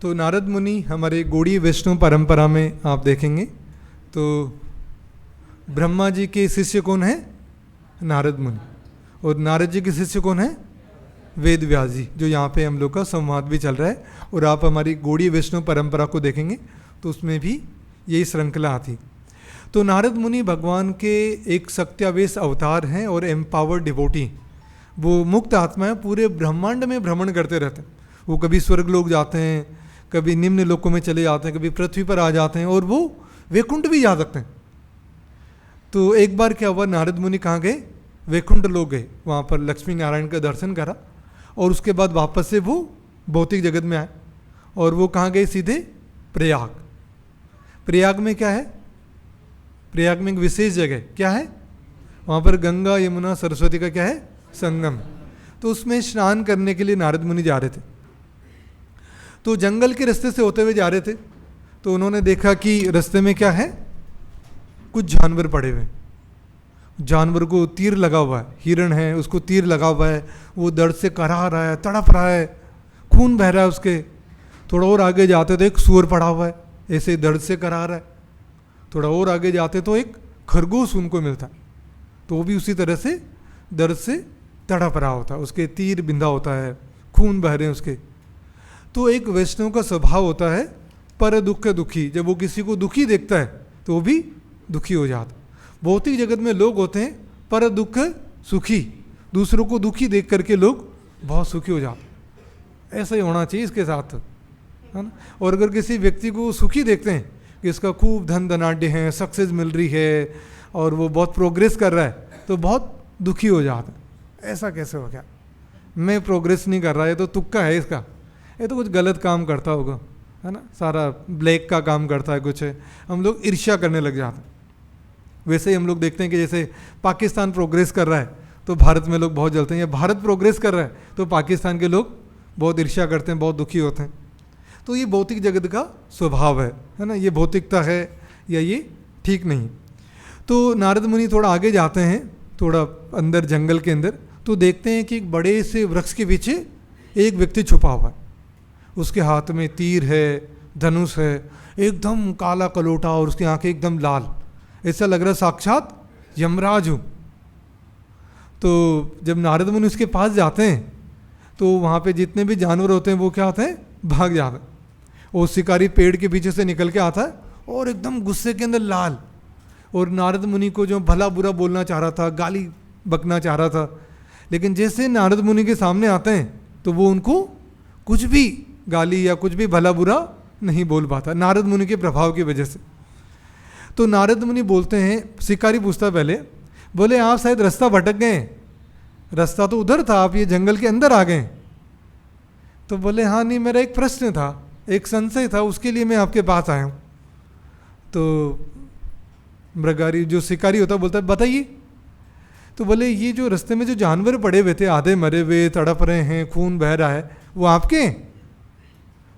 तो नारद मुनि हमारे गौड़ीय वैष्णव परंपरा में आप देखेंगे तो ब्रह्मा जी के शिष्य कौन है? नारद मुनि। और नारद जी के शिष्य कौन है? वेद व्यास जी, जो यहाँ पे हम लोग का संवाद भी चल रहा है। और आप हमारी गौड़ीय वैष्णव परंपरा को देखेंगे तो उसमें भी यही श्रृंखला आती। तो नारद मुनि भगवान के एक सत्यावेश अवतार हैं और एम्पावर्ड डिवोटी। वो मुक्त आत्मा है, पूरे ब्रह्मांड में भ्रमण करते रहते हैं। वो कभी स्वर्ग लोग जाते हैं, कभी निम्न लोकों में चले जाते हैं, कभी पृथ्वी पर आ जाते हैं और वो वैकुंठ भी जा सकते हैं। तो एक बार क्या हुआ, नारद मुनि कहाँ गए? वैकुंठ लोग गए, वहाँ पर लक्ष्मी नारायण का दर्शन करा और उसके बाद वापस से वो भौतिक जगत में आए। और वो कहाँ गए? सीधे प्रयाग। प्रयाग में क्या है? प्रयाग में एक विशेष जगह क्या है? वहाँ पर गंगा यमुना सरस्वती का क्या है? संगम। तो उसमें स्नान करने के लिए नारद मुनि जा रहे थे। तो जंगल के रास्ते से होते हुए जा रहे थे तो उन्होंने देखा कि रास्ते में क्या है? कुछ जानवर पड़े हुए। जानवर को तीर लगा हुआ है, हिरण है, उसको तीर लगा हुआ है, वो दर्द से कराह रहा है, तड़प रहा है, खून बह रहा है उसके। थोड़ा और आगे जाते तो एक सूअर पड़ा हुआ है, ऐसे दर्द से कराह रहा है। थोड़ा और आगे जाते तो एक खरगोश उनको मिलता है, तो वो भी उसी तरह से दर्द से तड़प रहा होता है, उसके तीर बिंधा होता है, खून बह रहे हैं उसके। तो एक वैष्णव का स्वभाव होता है पर दुख दुखी। जब वो किसी को दुखी देखता है तो वो भी दुखी हो जाता। भौतिक जगत में लोग होते हैं पर दुख सुखी, दूसरों को दुखी देख करके लोग बहुत सुखी हो जाते। ऐसा ही होना चाहिए इसके साथ, है ना। और अगर किसी व्यक्ति को सुखी देखते हैं कि इसका खूब धन धनाढ्य है, सक्सेस मिल रही है और वो बहुत प्रोग्रेस कर रहा है, तो बहुत दुखी हो जाता है। ऐसा कैसे हो गया? मैं प्रोग्रेस नहीं कर रहा, ये तो तुक्का है इसका, ये तो कुछ गलत काम करता होगा, है ना, सारा ब्लैक का काम करता है कुछ है। हम लोग ईर्ष्या करने लग जाते हैं। वैसे ही हम लोग देखते हैं कि जैसे पाकिस्तान प्रोग्रेस कर रहा है तो भारत में लोग बहुत जलते हैं, या भारत प्रोग्रेस कर रहा है तो पाकिस्तान के लोग बहुत ईर्ष्या करते हैं, बहुत दुखी होते हैं। तो ये भौतिक जगत का स्वभाव है ना, ये भौतिकता है या ये ठीक नहीं। तो नारद मुनि थोड़ा आगे जाते हैं, थोड़ा अंदर जंगल के अंदर, तो देखते हैं कि एक बड़े से वृक्ष के पीछे एक व्यक्ति छुपा हुआ है। उसके हाथ में तीर है, धनुष है, एकदम काला कलोटा और उसकी आंखें एकदम लाल, ऐसा लग रहा साक्षात यमराज हूँ। तो जब नारद मुनि उसके पास जाते हैं तो वहाँ पे जितने भी जानवर होते हैं वो क्या होते हैं? भाग जाते हैं। वो शिकारी पेड़ के पीछे से निकल के आता है और एकदम गुस्से के अंदर लाल, और नारद मुनि को जो भला बुरा बोलना चाह रहा था, गाली बकना चाह रहा था, लेकिन जैसे नारद मुनि के सामने आते हैं तो वो उनको कुछ भी गाली या कुछ भी भला बुरा नहीं बोल पाता, नारद मुनि के प्रभाव की वजह से। तो नारद मुनि बोलते हैं, शिकारी पूछता पहले, बोले आप शायद रास्ता भटक गए, रास्ता तो उधर था, आप ये जंगल के अंदर आ गए। तो बोले हाँ नहीं, मेरा एक प्रश्न था, एक संशय था, उसके लिए मैं आपके पास आया हूँ। तो मृगारी जो शिकारी होता बोलता है बताइए। तो बोले ये जो रास्ते में जो जानवर पड़े हुए थे, आधे मरे हुए, तड़प रहे हैं, खून बह रहा है, वो आपके हैं?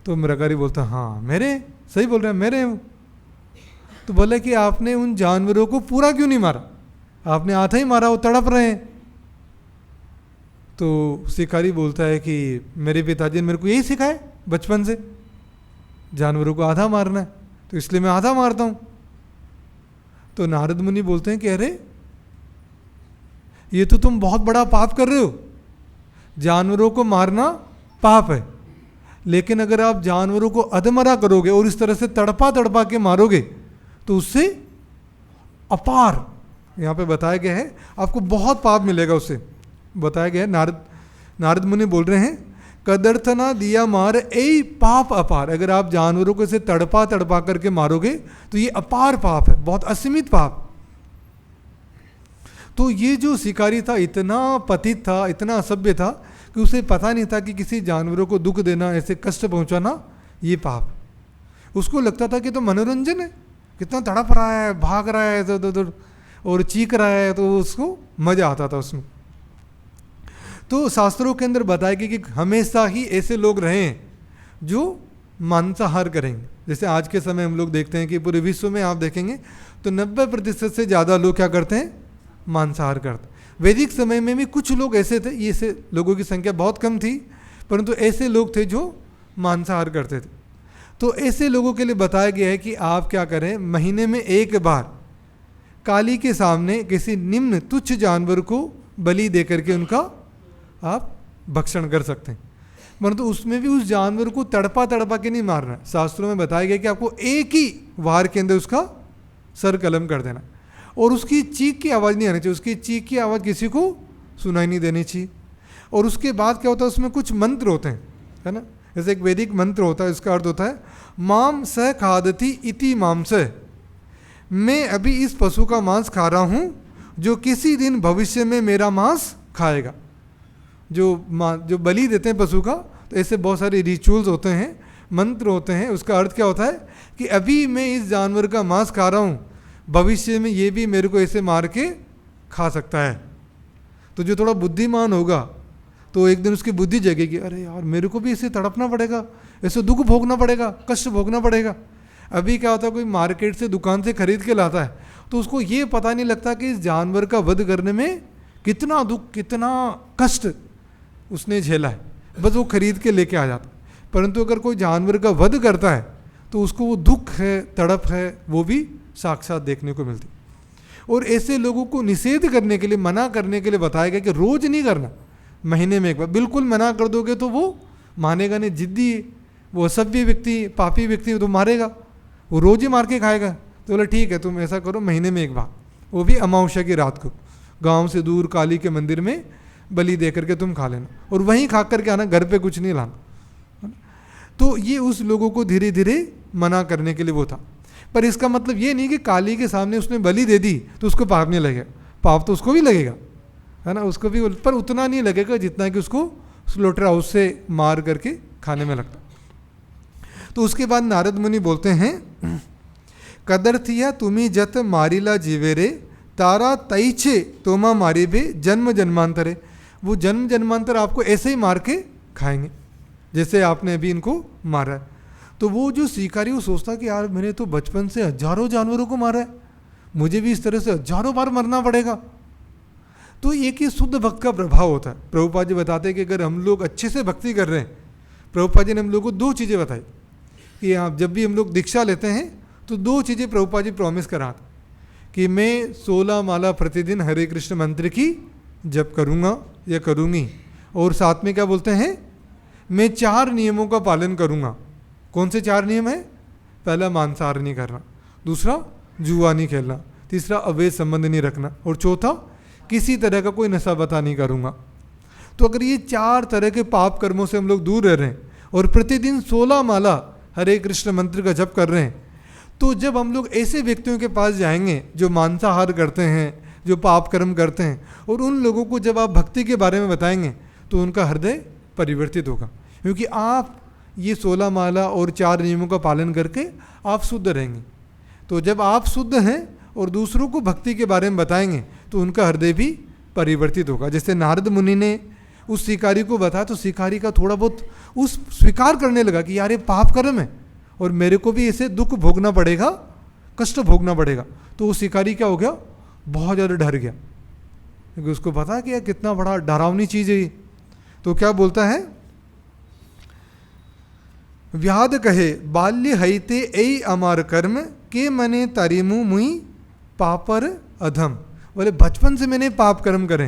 तो मृगारी बोलता हाँ मेरे, सही बोल रहे हैं, मेरे हैं। तो बोले कि आपने उन जानवरों को पूरा क्यों नहीं मारा, आपने आधा ही मारा, वो तड़प रहे हैं। तो शिकारी बोलता है कि मेरे पिताजी ने मेरे को यही सिखाया बचपन से, जानवरों को आधा मारना है, तो इसलिए मैं आधा मारता हूँ। तो नारद मुनि बोलते हैं कि अरे ये तो तुम बहुत बड़ा पाप कर रहे हो, जानवरों को मारना पाप है, लेकिन अगर आप जानवरों को अधमरा करोगे और इस तरह से तड़पा तड़पा के मारोगे तो उससे अपार, यहाँ पे बताया गया है, आपको बहुत पाप मिलेगा उससे, बताया गया है। नारद मुनि बोल रहे हैं कदर्थना दिया मार ए पाप अपार। अगर आप जानवरों को इसे तड़पा तड़पा करके मारोगे तो ये अपार पाप है, बहुत असीमित पाप। तो ये जो शिकारी था इतना पतित था, इतना असभ्य था कि उसे पता नहीं था कि किसी जानवरों को दुख देना, ऐसे कष्ट पहुंचाना ये पाप। उसको लगता था कि तो मनोरंजन है, कितना तड़प रहा है, भाग रहा है इधर उधर और चीख रहा है, तो उसको मजा आता था उसमें। तो शास्त्रों के अंदर बताया गया कि हमेशा ही ऐसे लोग रहें जो मांसाहार करेंगे। जैसे आज के समय हम लोग देखते हैं कि पूरे विश्व में आप देखेंगे तो 90% से ज़्यादा लोग क्या करते हैं? मांसाहार करते। वैदिक समय में भी कुछ लोग ऐसे थे, ये से लोगों की संख्या बहुत कम थी, परंतु ऐसे लोग थे जो मांसाहार करते थे। तो ऐसे लोगों के लिए बताया गया है कि आप क्या करें, महीने में एक बार काली के सामने किसी निम्न तुच्छ जानवर को बलि दे करके उनका आप भक्षण कर सकते हैं, परंतु उसमें भी उस जानवर को तड़पा तड़पा के नहीं मारना। शास्त्रों में बताया गया कि आपको एक ही वार के अंदर उसका सर कलम कर देना, और उसकी चीख की आवाज़ नहीं आनी चाहिए, उसकी चीख की आवाज़ किसी को सुनाई नहीं देनी चाहिए। और उसके बाद क्या होता है, उसमें कुछ मंत्र होते हैं, है ना। जैसे एक वैदिक मंत्र होता है, इसका अर्थ होता है माम स खादती इति मांस, मैं अभी इस पशु का मांस खा रहा हूँ जो किसी दिन भविष्य में मेरा मांस खाएगा। जो बलि देते हैं पशु का, तो ऐसे बहुत सारे रिचुअल्स होते हैं, मंत्र होते हैं। उसका अर्थ क्या होता है कि अभी मैं इस जानवर का मांस खा रहा हूँ, भविष्य में ये भी मेरे को ऐसे मार के खा सकता है। तो जो थोड़ा बुद्धिमान होगा तो एक दिन उसकी बुद्धि जगेगी, अरे यार मेरे को भी ऐसे तड़पना पड़ेगा, ऐसे दुख भोगना पड़ेगा, कष्ट भोगना पड़ेगा। अभी क्या होता है, कोई मार्केट से दुकान से खरीद के लाता है तो उसको ये पता नहीं लगता कि इस जानवर का वध करने में कितना दुख, कितना कष्ट उसने झेला है, बस वो खरीद के लेके आ जाता। परंतु अगर कोई जानवर का वध करता है तो उसको वो दुख है, तड़प है, वो भी साक्षात देखने को मिलती। और ऐसे लोगों को निषेध करने के लिए, मना करने के लिए बताया गया कि रोज नहीं करना, महीने में एक बार। बिल्कुल मना कर दोगे तो वो मानेगा नहीं, जिद्दी, वो असभ्य व्यक्ति, पापी व्यक्ति तो मारेगा, वो रोज ही मार के खाएगा। तो बोला ठीक है तुम ऐसा करो, महीने में एक बार, वो भी अमावस्या की रात को गांव से दूर काली के मंदिर में बलि दे करके तुम खा लेना, और वहीं खा करके आना, घर पे कुछ नहीं लाना। तो ये उस लोगों को धीरे धीरे मना करने के लिए वो था। पर इसका मतलब ये नहीं कि काली के सामने उसने बलि दे दी तो उसको पाप नहीं लगेगा, पाप तो उसको भी लगेगा, है ना, उसको भी, पर उतना नहीं लगेगा जितना कि उसको स्लोटर हाउस से मार करके खाने में लगता। तो उसके बाद नारद मुनि बोलते हैं, कदरथिया तुम्ही जत मारिला जीवेरे तारा तईछे तोमा मारी बे जन्म जन्मांतरे। वो जन्म जन्मांतर आपको ऐसे ही मार के खाएंगे जैसे आपने अभी इनको मारा है। तो वो जो शिकारी, वो सोचता कि यार मैंने तो बचपन से हजारों जानवरों को मारा है, मुझे भी इस तरह से हजारों बार मरना पड़ेगा। तो एक ही शुद्ध भक्त का प्रभाव होता है। प्रभुपाद जी बताते हैं कि अगर हम लोग अच्छे से भक्ति कर रहे हैं, प्रभुपाद जी ने हम लोग को दो चीज़ें बताई कि आप जब भी हम लोग दीक्षा लेते हैं तो दो चीज़ें प्रभुपाद जी प्रॉमिस कराते कि मैं 16 माला प्रतिदिन हरे कृष्ण मंत्र की जप करूँगा या करूँगी, और साथ में क्या बोलते हैं, मैं 4 नियमों का पालन करूँगा। कौन से 4 नियम है? पहला मांसाहार नहीं करना, दूसरा जुआ नहीं खेलना, तीसरा अवैध संबंध नहीं रखना, और चौथा किसी तरह का कोई नशा बता नहीं करूँगा। तो अगर ये 4 तरह के पाप कर्मों से हम लोग दूर रह रहे हैं और प्रतिदिन 16 माला हरे कृष्ण मंत्र का जप कर रहे हैं, तो जब हम लोग ऐसे व्यक्तियों के पास जाएंगे जो मांसाहार करते हैं, जो पाप कर्म करते हैं, और उन लोगों को जब आप भक्ति के बारे में बताएंगे तो उनका हृदय परिवर्तित होगा, क्योंकि आप ये 16 माला और 4 नियमों का पालन करके आप शुद्ध रहेंगे। तो जब आप शुद्ध हैं और दूसरों को भक्ति के बारे में बताएंगे तो उनका हृदय भी परिवर्तित होगा। जैसे नारद मुनि ने उस शिकारी को बताया तो शिकारी का थोड़ा बहुत उस स्वीकार करने लगा कि यार ये पाप कर्म है और मेरे को भी ऐसे दुख भोगना पड़ेगा, कष्ट भोगना पड़ेगा। तो वो शिकारी क्या हो गया, बहुत ज़्यादा डर गया, क्योंकि उसको पता कि यार कितना बड़ा डरावनी चीज़ है ये। तो क्या बोलता है, व्याध कहे बाल्य हईते ऐ अमार कर्म के मने तारिमु मुई पापर अधम। बोले बचपन से मैंने पाप कर्म करे,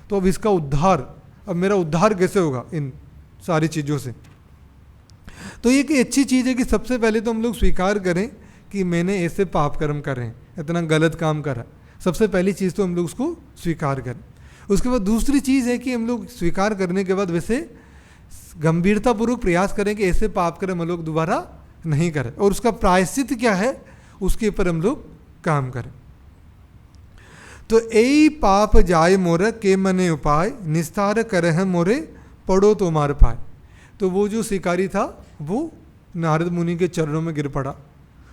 तो अब इसका उद्धार, अब मेरा उद्धार कैसे होगा इन सारी चीज़ों से। तो ये कि अच्छी चीज़ है कि सबसे पहले तो हम लोग स्वीकार करें कि मैंने ऐसे पाप कर्म कर रहे हैं, इतना गलत काम करा। सबसे पहली चीज़ तो हम लोग उसको स्वीकार करें। उसके बाद दूसरी चीज़ है कि हम लोग स्वीकार करने के बाद वैसे गंभीरतापूर्वक प्रयास करें कि ऐसे पाप कर्म हम लोग दोबारा नहीं करें, और उसका प्रायश्चित क्या है उसके ऊपर हम लोग काम करें। तो ऐ पाप जाय मोर के मने उपाय निस्तार करह मोरे पड़ो तो मार पाए। तो वो जो शिकारी था वो नारद मुनि के चरणों में गिर पड़ा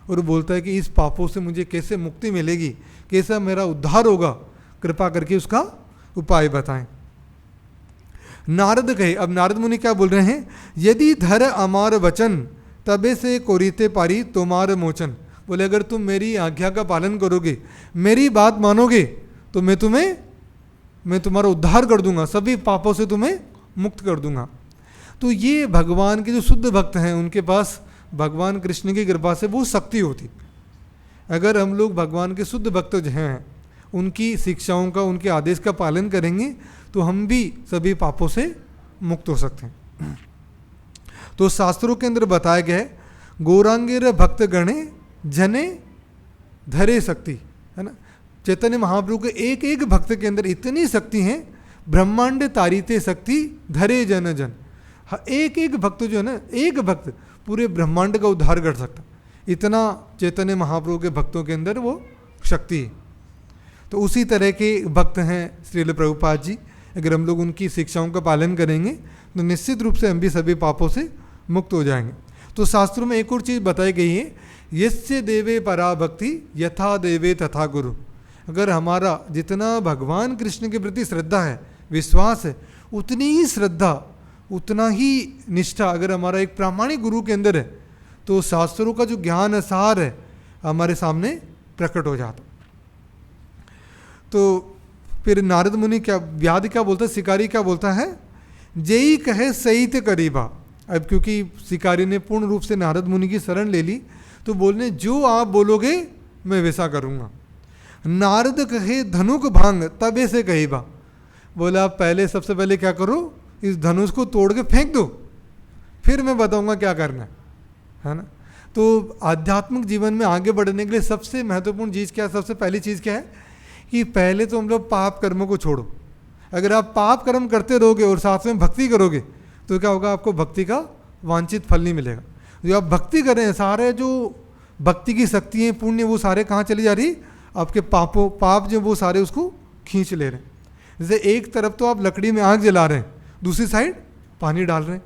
और बोलता है कि इस पापों से मुझे कैसे मुक्ति मिलेगी, कैसा मेरा उद्धार होगा, कृपा करके उसका उपाय बताएं। नारद कहे, अब नारद मुनि क्या बोल रहे हैं, यदि धर अमार वचन तबे से कोरीते पारी तोमार मोचन। बोले अगर तुम मेरी आज्ञा का पालन करोगे, मेरी बात मानोगे, तो मैं तुम्हारा उद्धार कर दूंगा, सभी पापों से तुम्हें मुक्त कर दूंगा। तो ये भगवान के जो शुद्ध भक्त हैं उनके पास भगवान कृष्ण की कृपा से वो शक्ति होती। अगर हम लोग भगवान के शुद्ध भक्त जो हैं उनकी शिक्षाओं का, उनके आदेश का पालन करेंगे तो हम भी सभी पापों से मुक्त हो सकते हैं। तो शास्त्रों के अंदर बताया गया है, गौरांगेर भक्त गणे जने धरे शक्ति, है ना। चैतन्य महाप्रभु के एक एक भक्त के अंदर इतनी शक्ति है, ब्रह्मांड तारिते शक्ति धरे जन जन। एक एक भक्त जो है ना, एक भक्त पूरे ब्रह्मांड का उद्धार कर सकता, इतना चैतन्य महाप्रभु के भक्तों के अंदर वो शक्ति है। तो उसी तरह के भक्त हैं श्रील प्रभुपाद जी। अगर हम लोग उनकी शिक्षाओं का पालन करेंगे तो निश्चित रूप से हम भी सभी पापों से मुक्त हो जाएंगे। तो शास्त्रों में एक और चीज़ बताई गई है, यस्य देवे परा भक्ति यथा देवे तथा गुरु। अगर हमारा जितना भगवान कृष्ण के प्रति श्रद्धा है, विश्वास है, उतनी ही श्रद्धा, उतना ही निष्ठा अगर हमारा एक प्रामाणिक गुरु के अंदर है तो शास्त्रों का जो ज्ञान सार है हमारे सामने प्रकट हो जाता। तो फिर नारद मुनि क्या, व्याध क्या बोलता है, शिकारी क्या बोलता है, जयी कहे सहित करीबा। अब क्योंकि शिकारी ने पूर्ण रूप से नारद मुनि की शरण ले ली तो बोलने जो आप बोलोगे मैं वैसा करूँगा। नारद कहे धनुक भांग तबे से कहीबा। बोला आप पहले, सबसे पहले क्या करो, इस धनुष को तोड़ के फेंक दो, फिर मैं बताऊंगा क्या करना है ना। तो आध्यात्मिक जीवन में आगे बढ़ने के लिए सबसे महत्वपूर्ण चीज़ क्या है, सबसे पहली चीज़ क्या है कि पहले तो हम लोग पाप कर्मों को छोड़ो। अगर आप पाप कर्म करते रहोगे और साथ में भक्ति करोगे तो क्या होगा, आपको भक्ति का वांछित फल नहीं मिलेगा। जो आप भक्ति कर रहे हैं, सारे जो भक्ति की शक्ति है, पुण्य, वो सारे कहाँ चली जा रही, आपके पाप जो वो सारे उसको खींच ले रहे हैं। जैसे एक तरफ तो आप लकड़ी में आग जला रहे हैं, दूसरी साइड पानी डाल रहे हैं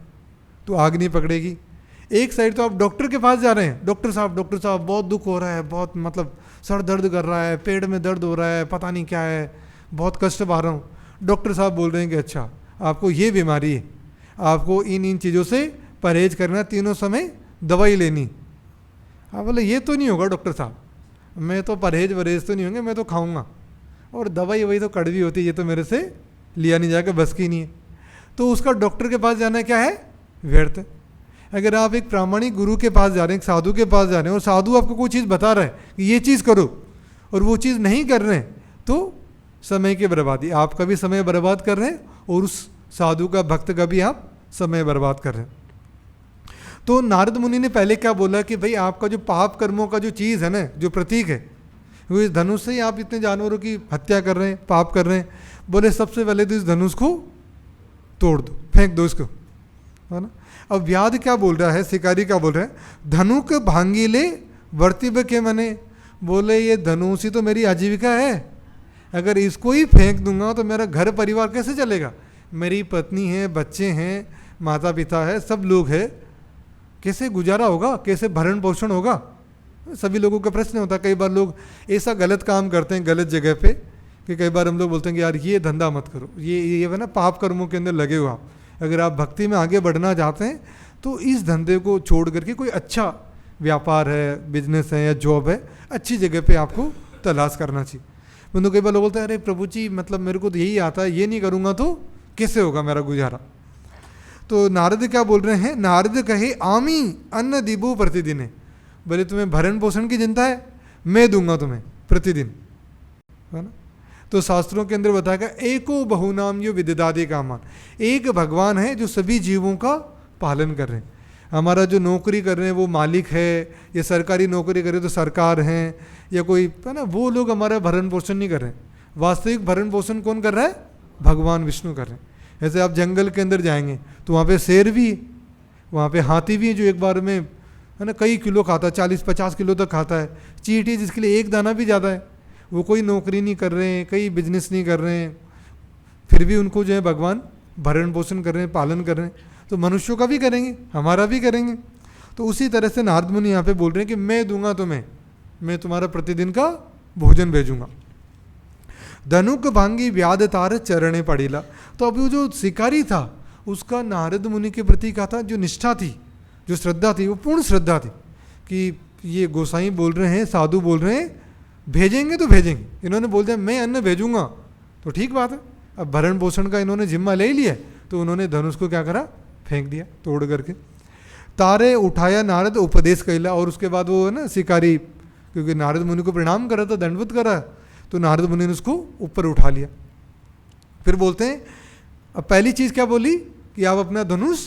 तो आग नहीं पकड़ेगी। एक साइड तो आप डॉक्टर के पास जा रहे हैं, डॉक्टर साहब बहुत दुख हो रहा है, बहुत मतलब सर दर्द कर रहा है, पेट में दर्द हो रहा है, पता नहीं क्या है, बहुत कष्ट पा रहा हूँ। डॉक्टर साहब बोल रहे हैं कि अच्छा आपको ये बीमारी है, आपको इन चीज़ों से परहेज करना, तीनों समय दवाई लेनी। आप बोले ये तो नहीं होगा डॉक्टर साहब, मैं तो परहेज तो नहीं होंगे, मैं तो खाऊंगा, और दवाई वही तो कड़वी होती है, ये तो मेरे से लिया नहीं जाएगा, बस की नहीं है। तो उसका डॉक्टर के पास जाना क्या है, व्यर्थ है। अगर आप एक प्रामाणिक गुरु के पास जा रहे हैं, एक साधु के पास जा रहे हैं और साधु आपको कोई चीज़ बता रहा है कि ये चीज़ करो और वो चीज़ नहीं कर रहे हैं तो समय की बर्बादी, आपका भी समय बर्बाद कर रहे हैं और उस साधु का, भक्त का भी आप समय बर्बाद कर रहे हैं। तो नारद मुनि ने पहले क्या बोला कि भाई आपका जो पाप कर्मों का जो चीज़ है ना, जो प्रतीक है, वो इस धनुष से ही आप इतने जानवरों की हत्या कर रहे हैं, पाप कर रहे हैं। बोले सबसे पहले तो इस धनुष को तोड़ दो, फेंक दो इसको, है ना। अब व्याध क्या बोल रहा है, शिकारी क्या बोल रहा है, धनुक भांगीले वर्तिब के मने। बोले ये धनुष ही तो मेरी आजीविका है, अगर इसको ही फेंक दूंगा तो मेरा घर परिवार कैसे चलेगा, मेरी पत्नी है, बच्चे हैं, माता पिता है, सब लोग हैं, कैसे गुजारा होगा, कैसे भरण पोषण होगा। सभी लोगों का प्रश्न होता है। कई बार लोग ऐसा गलत काम करते हैं गलत जगह पे कि कई बार हम लोग बोलते हैं कि यार ये धंधा मत करो, ये है ना पाप कर्मों के अंदर लगे हो आप। अगर आप भक्ति में आगे बढ़ना चाहते हैं तो इस धंधे को छोड़ करके कोई अच्छा व्यापार है, बिजनेस है या जॉब है, अच्छी जगह पे आपको तलाश करना चाहिए। परंतु कई बार लोग बोलते हैं अरे प्रभु जी मतलब मेरे को तो यही आता है, ये नहीं करूँगा तो कैसे होगा मेरा गुजारा। तो नारद क्या बोल रहे हैं, नारद कहे आमी अन्न दिबो प्रतिदिन। बोले तुम्हें भरण पोषण की चिंता है, मैं दूंगा तुम्हें प्रतिदिन, है ना। तो शास्त्रों के अंदर बताया गया एको बहुनाम यो विदिदादि कामान। एक भगवान है जो सभी जीवों का पालन कर रहे हैं। हमारा जो नौकरी कर रहे हैं वो मालिक है, या सरकारी नौकरी कर रहे तो सरकार हैं, या कोई है ना, वो लोग हमारा भरण पोषण नहीं कर रहे हैं। वास्तविक भरण पोषण कौन कर रहा है, भगवान विष्णु कर रहे हैं। जैसे आप जंगल के अंदर जाएंगे तो वहाँ पे शेर भी, वहाँ पे हाथी भी है जो एक बार में है ना कई किलो खाता है, 40-50 किलो तक खाता है। चींटी जिसके लिए एक दाना भी ज़्यादा है, वो कोई नौकरी नहीं कर रहे हैं, कई बिजनेस नहीं कर रहे हैं, फिर भी उनको जो है भगवान भरण पोषण कर रहे हैं, पालन कर रहे हैं। तो मनुष्यों का भी करेंगे, हमारा भी करेंगे। तो उसी तरह से नारद मुनि यहाँ पे बोल रहे हैं कि मैं दूंगा तुम्हें, मैं तुम्हारा प्रतिदिन का भोजन भेजूंगा। धनुक भांगी व्याध तार चरणे पड़ीला। तो अब वो जो शिकारी था उसका नारद मुनि के प्रति क्या था, जो निष्ठा थी, जो श्रद्धा थी, वो पूर्ण श्रद्धा थी कि ये गोसाई बोल रहे हैं, साधु बोल रहे हैं, भेजेंगे तो भेजेंगे। इन्होंने बोल दिया मैं अन्न भेजूंगा तो ठीक बात है। अब भरण पोषण का इन्होंने जिम्मा ले लिया तो उन्होंने धनुष को क्या करा, फेंक दिया तोड़ करके। तारे उठाया नारद उपदेश कैला, और उसके बाद वो है ना शिकारी, क्योंकि नारद मुनि को प्रणाम करा था, दंडवत करा, तो नारद मुनि ने उसको ऊपर उठा लिया। फिर बोलते हैं, अब पहली चीज़ क्या बोली कि आप अपना धनुष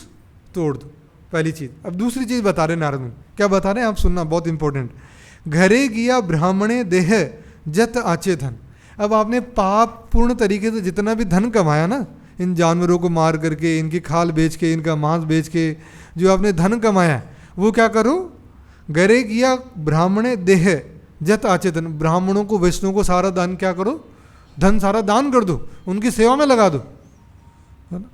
तोड़ दो, पहली चीज़। अब दूसरी चीज़ बता रहे नारद मुनि, क्या बता रहे हैं आप सुनना, बहुत इंपॉर्टेंट। घरे गिया ब्राह्मणे देह जत आचे धन। अब आपने पाप पूर्ण तरीके से जितना भी धन कमाया ना, इन जानवरों को मार करके, इनकी खाल बेच के, इनका मांस बेच के जो आपने धन कमाया, वो क्या करो, घरे गिया ब्राह्मणे देह जत आचे धन। ब्राह्मणों को, वैष्णवों को सारा दान क्या करो, धन सारा दान कर दो, उनकी सेवा में लगा दो, है ना।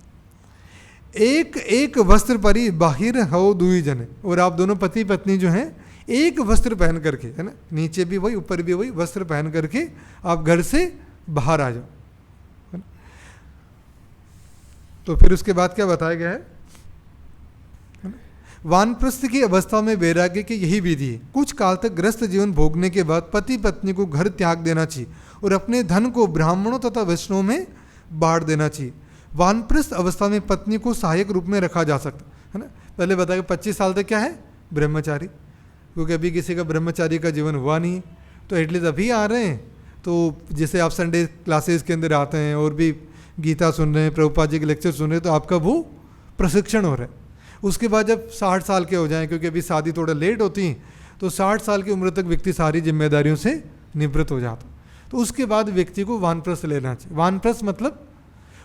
एक एक वस्त्र परी बाहिर हो दुई जने। और आप दोनों पति पत्नी जो हैं एक वस्त्र पहन करके, है ना, नीचे भी वही ऊपर भी वही वस्त्र पहन करके आप घर से बाहर आ जाओ, है ना। तो फिर उसके बाद क्या बताया गया है, वानप्रस्थ की अवस्था में वैराग्य की यही विधि है। कुछ काल तक ग्रस्त जीवन भोगने के बाद पति पत्नी को घर त्याग देना चाहिए और अपने धन को ब्राह्मणों तथा वैष्णवों में बांट देना चाहिए। वानप्रस्थ अवस्था में पत्नी को सहायक रूप में रखा जा सकता है ना। पहले बताया 25 साल तक क्या है, ब्रह्मचारी, क्योंकि अभी किसी का ब्रह्मचारी का जीवन हुआ नहीं, तो एटलीस्ट अभी आ रहे हैं। तो जैसे आप संडे क्लासेस के अंदर आते हैं और भी गीता सुन रहे हैं, प्रभुपाद जी के लेक्चर सुन रहे हैं, तो आपका वो प्रशिक्षण हो रहा है। उसके बाद जब 60 साल के हो जाएं, क्योंकि अभी शादी थोड़ा लेट होती है, तो 60 साल की उम्र तक व्यक्ति सारी जिम्मेदारियों से निवृत्त हो जाता। तो उसके बाद व्यक्ति को वानप्रस्थ लेना चाहिए। वानप्रस्थ मतलब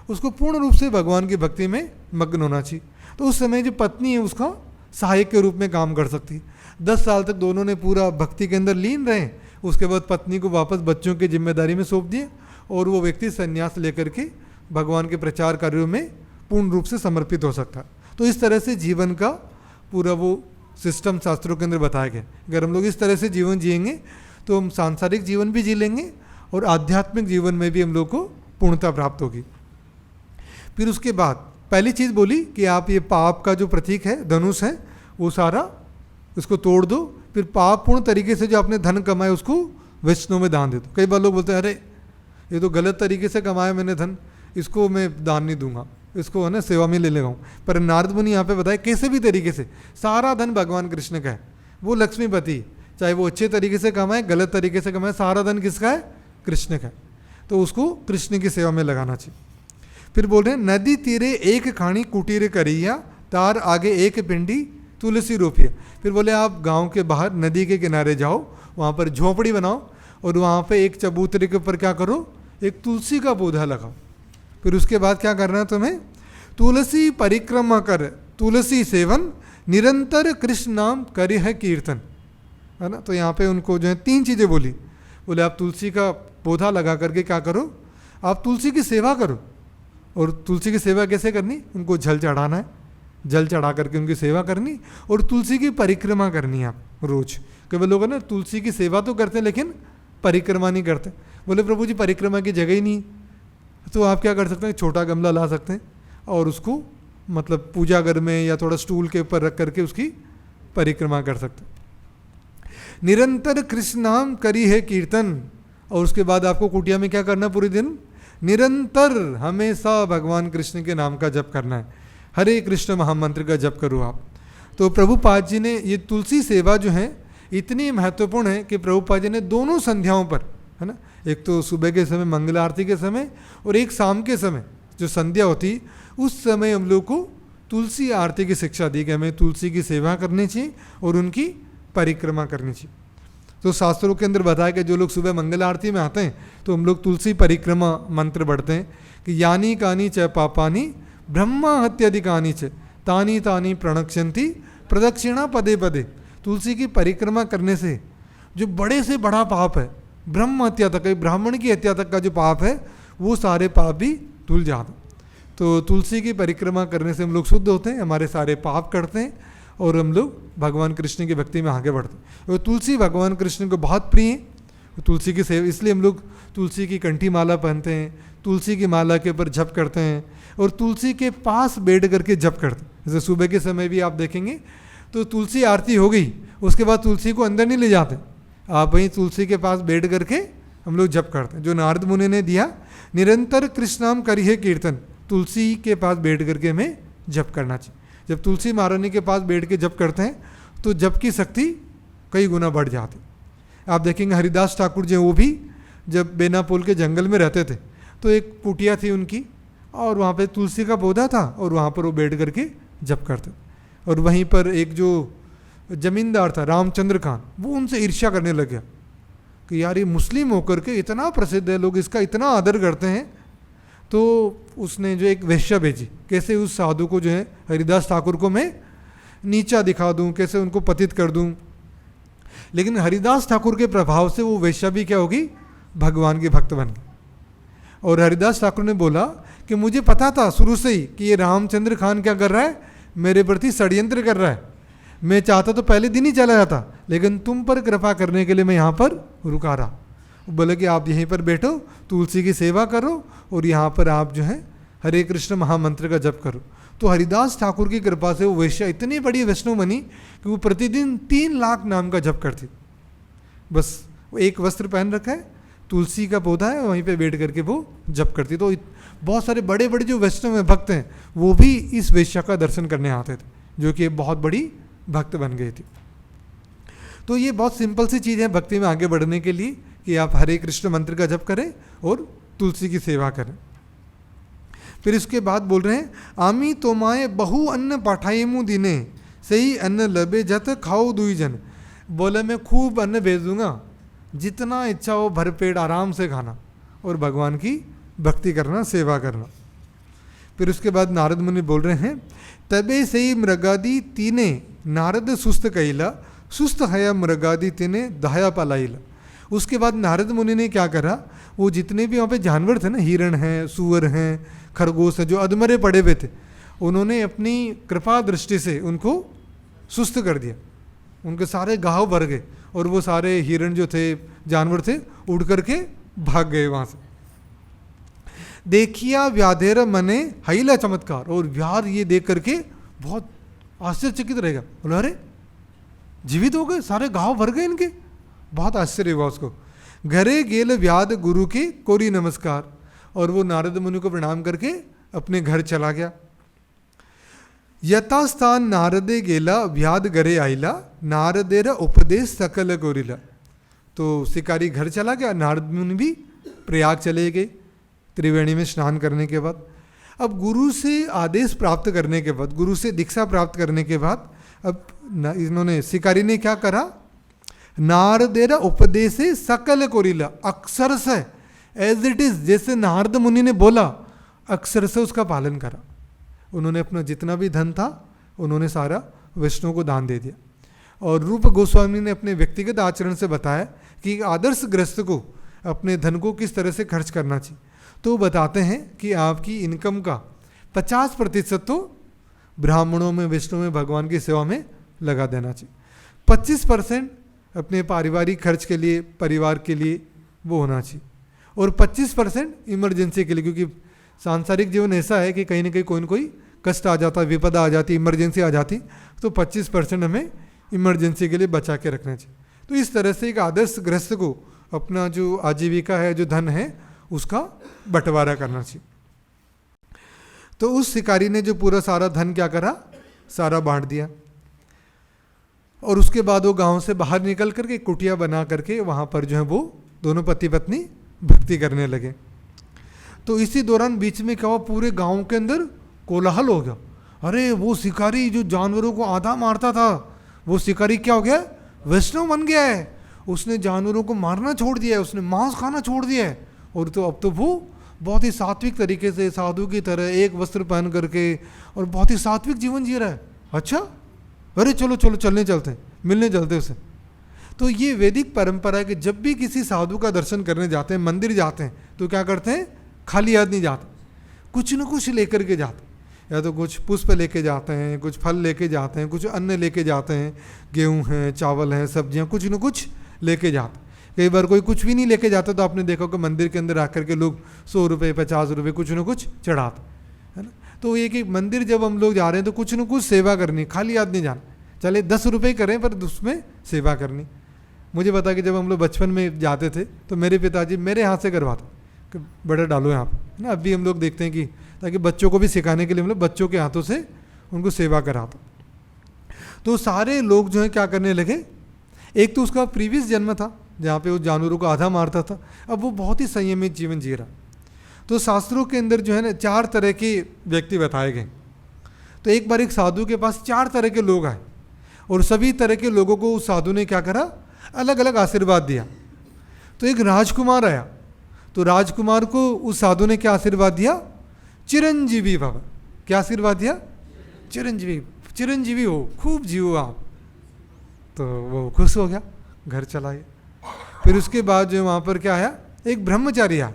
उसको पूर्ण रूप से भगवान की भक्ति में मग्न होना चाहिए। तो उस समय जो पत्नी है उसका सहायक के रूप में काम कर सकती है। 10 साल तक दोनों ने पूरा भक्ति के अंदर लीन रहे, उसके बाद पत्नी को वापस बच्चों की जिम्मेदारी में सौंप दिए और वो व्यक्ति संन्यास लेकर के भगवान के प्रचार कार्यों में पूर्ण रूप से समर्पित हो सकता है। तो इस तरह से जीवन का पूरा वो सिस्टम शास्त्रों के अंदर बताया गया। अगर हम लोग इस तरह से जीवन जिएंगे तो हम सांसारिक जीवन भी जी लेंगे और आध्यात्मिक जीवन में भी हम लोग को पूर्णता प्राप्त होगी। फिर उसके बाद पहली चीज़ बोली कि आप ये पाप का जो प्रतीक है, धनुष है, वो सारा उसको तोड़ दो। फिर पाप पूर्ण तरीके से जो आपने धन कमाए उसको वैष्णव में दान दे दो। कई बार लोग बोलते हैं अरे ये तो गलत तरीके से कमाया मैंने धन, इसको मैं दान नहीं दूंगा, इसको है ना सेवा में ले लेगा हूँ। पर नारद मुनि यहाँ पे बताए कैसे भी तरीके से सारा धन भगवान कृष्ण का है। वो लक्ष्मीपति, चाहे वो अच्छे तरीके से कमाए गलत तरीके से कमाए, सारा धन किसका है, कृष्ण का है। तो उसको कृष्ण की सेवा में लगाना चाहिए। फिर बोल रहे हैं नदी तीरे एक खानी कुटीर करिया, तार आगे एक पिंडी तुलसी रोपिया। फिर बोले आप गांव के बाहर नदी के किनारे जाओ, वहाँ पर झोपड़ी बनाओ और वहाँ पे एक चबूतरे के ऊपर क्या करो, एक तुलसी का पौधा लगाओ। फिर उसके बाद क्या करना है तुम्हें, तुलसी परिक्रमा कर तुलसी सेवन निरंतर कृष्ण नाम करे है कीर्तन, है ना। तो यहाँ पे उनको जो है 3 चीज़ें बोली। बोले आप तुलसी का पौधा लगा करके क्या करो, आप तुलसी की सेवा करो। और तुलसी की सेवा कैसे करनी, उनको जल चढ़ाना है, जल चढ़ा करके उनकी सेवा करनी और तुलसी की परिक्रमा करनी है आप रोज। कई लोग ना तुलसी की सेवा तो करते हैं लेकिन परिक्रमा नहीं करते। बोले प्रभु जी परिक्रमा की जगह ही नहीं, तो आप क्या कर सकते हैं, छोटा गमला ला सकते हैं और उसको मतलब पूजा घर में या थोड़ा स्टूल के ऊपर रख करके उसकी परिक्रमा कर सकते हैं। निरंतर कृष्ण नाम करी है कीर्तन। और उसके बाद आपको कुटिया में क्या करना, पूरे दिन निरंतर हमेशा भगवान कृष्ण के नाम का जप करना है। हरे कृष्ण महामंत्र का जप करो आप। तो प्रभुपाद जी ने ये तुलसी सेवा जो है इतनी महत्वपूर्ण है कि प्रभुपाद जी ने दोनों संध्याओं पर, है ना, एक तो सुबह के समय मंगल आरती के समय और एक शाम के समय जो संध्या होती, उस समय हम लोग को तुलसी आरती की शिक्षा दी कि हमें तुलसी की सेवा करनी चाहिए और उनकी परिक्रमा करनी चाहिए। तो शास्त्रों के अंदर बताया कि जो लोग सुबह मंगल आरती में आते हैं तो हम लोग तुलसी परिक्रमा मंत्र पढ़ते हैं कि यानी कानी च पापानी ब्रह्मा हत्याधिकानी च तानी तानी प्रणक्षंती प्रदक्षिणा पदे पदे। तुलसी की परिक्रमा करने से जो बड़े से बड़ा पाप है, ब्रह्म हत्या तक, ब्राह्मण की हत्या तक का जो पाप है, वो सारे पाप भी धुल जाते। तो तुलसी की परिक्रमा करने से हम लोग शुद्ध होते हैं, हमारे सारे पाप कटते हैं और हम लोग भगवान कृष्ण की भक्ति में आगे बढ़ते हैं। और तुलसी भगवान कृष्ण को बहुत प्रिय है। तुलसी की सेवा, इसलिए हम लोग तुलसी की कंठी माला पहनते हैं, तुलसी की माला के ऊपर जप करते हैं और तुलसी के पास बैठ करके जप करते हैं। जैसे सुबह के समय भी आप देखेंगे तो तुलसी आरती हो गई, उसके बाद तुलसी को अंदर नहीं ले जाते, आप वहीं तुलसी के पास बैठ करके हम लोग जप करते हैं। जो नारद मुनि ने दिया, निरंतर कृष्ण नाम करिए कीर्तन, तुलसी के पास बैठ करके हमें जप करना चाहिए। जब तुलसी महारानी के पास बैठ के जप करते हैं तो जप की शक्ति कई गुना बढ़ जाती। आप देखेंगे हरिदास ठाकुर जी वो भी जब बेनापोल के जंगल में रहते थे तो एक कुटिया थी उनकी और वहाँ पे तुलसी का पौधा था और वहाँ पर वो बैठ करके जप करते। और वहीं पर एक जो जमींदार था रामचंद्र खान, वो उनसे ईर्ष्या करने लग गया कि यार ये मुस्लिम होकर के इतना प्रसिद्ध है, लोग इसका इतना आदर करते हैं। तो उसने जो एक वेश्या भेजी, कैसे उस साधु को जो है हरिदास ठाकुर को मैं नीचा दिखा दूं, कैसे उनको पतित कर दूं। लेकिन हरिदास ठाकुर के प्रभाव से वो वेश्या भी क्या होगी, भगवान की भक्त बन गई। और हरिदास ठाकुर ने बोला कि मुझे पता था शुरू से ही कि ये रामचंद्र खान क्या कर रहा है, मेरे प्रति षड्यंत्र कर रहा है। मैं चाहता तो पहले दिन ही चला जाता, लेकिन तुम पर कृपा करने के लिए मैं यहाँ पर रुका रहा। बोले कि आप यहीं पर बैठो, तुलसी की सेवा करो और यहाँ पर आप जो है हरे कृष्ण महामंत्र का जप करो। तो हरिदास ठाकुर की कृपा से वो वेश्या इतनी बड़ी वैष्णव बनी कि वो प्रतिदिन 3 लाख नाम का जप करती। बस वो एक वस्त्र पहन रखा है, तुलसी का पौधा है, वहीं पे बैठ करके वो जप करती। तो बहुत सारे बड़े बड़े जो वैष्णव भक्त हैं वो भी इस वेश्या का दर्शन करने आते थे, जो कि बहुत बड़ी भक्त बन गई थी। तो ये बहुत सिंपल सी चीज़ है भक्ति में आगे बढ़ने के लिए कि आप हरे कृष्ण मंत्र का जप करें और तुलसी की सेवा करें। फिर इसके बाद बोल रहे हैं, आमी तोमाए बहु अन्न पाठाएमु दिने सही अन्न लबे जत खाओ दुई जन। बोले मैं खूब अन्न भेज दूंगा, जितना इच्छा हो भरपेट आराम से खाना और भगवान की भक्ति करना, सेवा करना। फिर उसके बाद नारद मुनि बोल रहे हैं, तबे सही मृगादि तीने नारद सुस्त कहिला सुस्त हया मृगादि तीने दहाया पलाइला। उसके बाद नारद मुनि ने क्या करा, वो जितने भी वहाँ पे जानवर थे ना, हिरण हैं, सुअर हैं, खरगोश हैं, जो अधमरे पड़े हुए थे, उन्होंने अपनी कृपा दृष्टि से उनको सुस्त कर दिया। उनके सारे घाव भर गए और वो सारे हिरण जो थे, जानवर थे, उड़ करके भाग गए वहाँ से। देखिया व्याधेर मने हईला चमत्कार। और व्याध ये देख करके बहुत आश्चर्यचकित रहेगा, बोला अरे जीवित हो गए, सारे घाव भर गए इनके, बहुत आश्चर्य हुआ उसको। घरे गेल व्याध गुरु के कोरी नमस्कार। और वो नारद मुनि को प्रणाम करके अपने घर चला गया। यथास्थान नारदे गेला व्याध घरे आइला नारदेर उपदेश सकल गोरिला। तो शिकारी घर चला गया, नारद मुनि भी प्रयाग चले गए त्रिवेणी में स्नान करने के बाद। अब गुरु से आदेश प्राप्त करने के बाद, गुरु से दीक्षा प्राप्त करने के बाद, अब इन्होंने शिकारी ने क्या करा, नारदेरा उपदेश सकल कोरिला, अक्षर से एज इट इज जैसे नारद मुनि ने बोला अक्षर से उसका पालन करा। उन्होंने अपना जितना भी धन था उन्होंने सारा वैष्णव को दान दे दिया। और रूप गोस्वामी ने अपने व्यक्तिगत आचरण से बताया कि आदर्श गृहस्थ को अपने धन को किस तरह से खर्च करना चाहिए। तो बताते हैं कि आपकी इनकम का 50% तो ब्राह्मणों में, वैष्णव में, भगवान की सेवा में लगा देना चाहिए। 25% अपने पारिवारिक खर्च के लिए, परिवार के लिए वो होना चाहिए। और 25% इमरजेंसी के लिए, क्योंकि सांसारिक जीवन ऐसा है कि कहीं ना कहीं कोई ना कोई कष्ट आ जाता, विपदा आ जाती, इमरजेंसी आ जाती, तो 25% हमें इमरजेंसी के लिए बचा के रखना चाहिए। तो इस तरह से एक आदर्श गृहस्थ को अपना जो आजीविका है, जो धन है, उसका बंटवारा करना चाहिए। तो उस शिकारी ने जो पूरा सारा धन क्या करा, सारा बांट दिया। और उसके बाद वो गांव से बाहर निकल करके कुटिया बना करके वहाँ पर जो है वो दोनों पति पत्नी भक्ति करने लगे। तो इसी दौरान बीच में क्या हुआ, पूरे गांव के अंदर कोलाहल हो गया। अरे वो शिकारी जो जानवरों को आधा मारता था, वो शिकारी क्या हो गया, वैष्णव बन गया है। उसने जानवरों को मारना छोड़ दिया है, उसने मांस खाना छोड़ दिया है। और तो अब तो वो बहुत ही सात्विक तरीके से साधु की तरह एक वस्त्र पहन करके और बहुत ही सात्विक जीवन जी रहा है। अच्छा, अरे चलो चलो चलने चलते हैं, मिलने चलते उसे। तो ये वैदिक परंपरा है कि जब भी किसी साधु का दर्शन करने जाते हैं, मंदिर जाते हैं, तो क्या करते हैं, खाली हाथ नहीं जाते, कुछ न कुछ लेकर के जाते। या तो कुछ पुष्प लेके जाते हैं, कुछ फल लेके जाते हैं, कुछ अन्न लेके जाते हैं, गेहूँ हैं, चावल हैं, सब्जियाँ, कुछ न कुछ लेके जाते। कई बार कोई कुछ भी नहीं लेके जाता तो आपने देखा कि मंदिर के अंदर आकर के लोग 100 रुपये 50 रुपये कुछ न कुछ चढ़ाते, है ना। तो ये कि मंदिर जब हम लोग जा रहे हैं तो कुछ न कुछ सेवा करनी, खाली हाथ नहीं जाना। चले 10 रुपये करें पर उसमें सेवा करनी। मुझे पता कि जब हम लोग बचपन में जाते थे तो मेरे पिताजी मेरे हाथ से करवाते कि बेटा डालो यहाँ पर, ना। अब भी हम लोग देखते हैं कि ताकि बच्चों को भी सिखाने के लिए हम लोग बच्चों के हाथों से उनको सेवा कराता। तो सारे लोग जो हैं क्या करने लगे, एक तो उसका प्रीवियस जन्म था जहाँ पे वो जानवरों को आधा मारता था, अब वो बहुत ही संयमित जीवन जी रहा। तो शास्त्रों के अंदर जो है ना 4 तरह के व्यक्ति बताए गए। तो एक बार एक साधु के पास 4 तरह के लोग आए और सभी तरह के लोगों को उस साधु ने क्या करा, अलग अलग आशीर्वाद दिया। तो एक राजकुमार आया, तो राजकुमार को उस साधु ने क्या आशीर्वाद दिया, चिरंजीवी भव। क्या आशीर्वाद दिया, चिरंजीवी, चिरंजीवी हो, खूब जियो आप। तो वो खुश हो गया, घर चला गया। फिर उसके बाद जो वहाँ पर क्या आया, एक ब्रह्मचारी आया।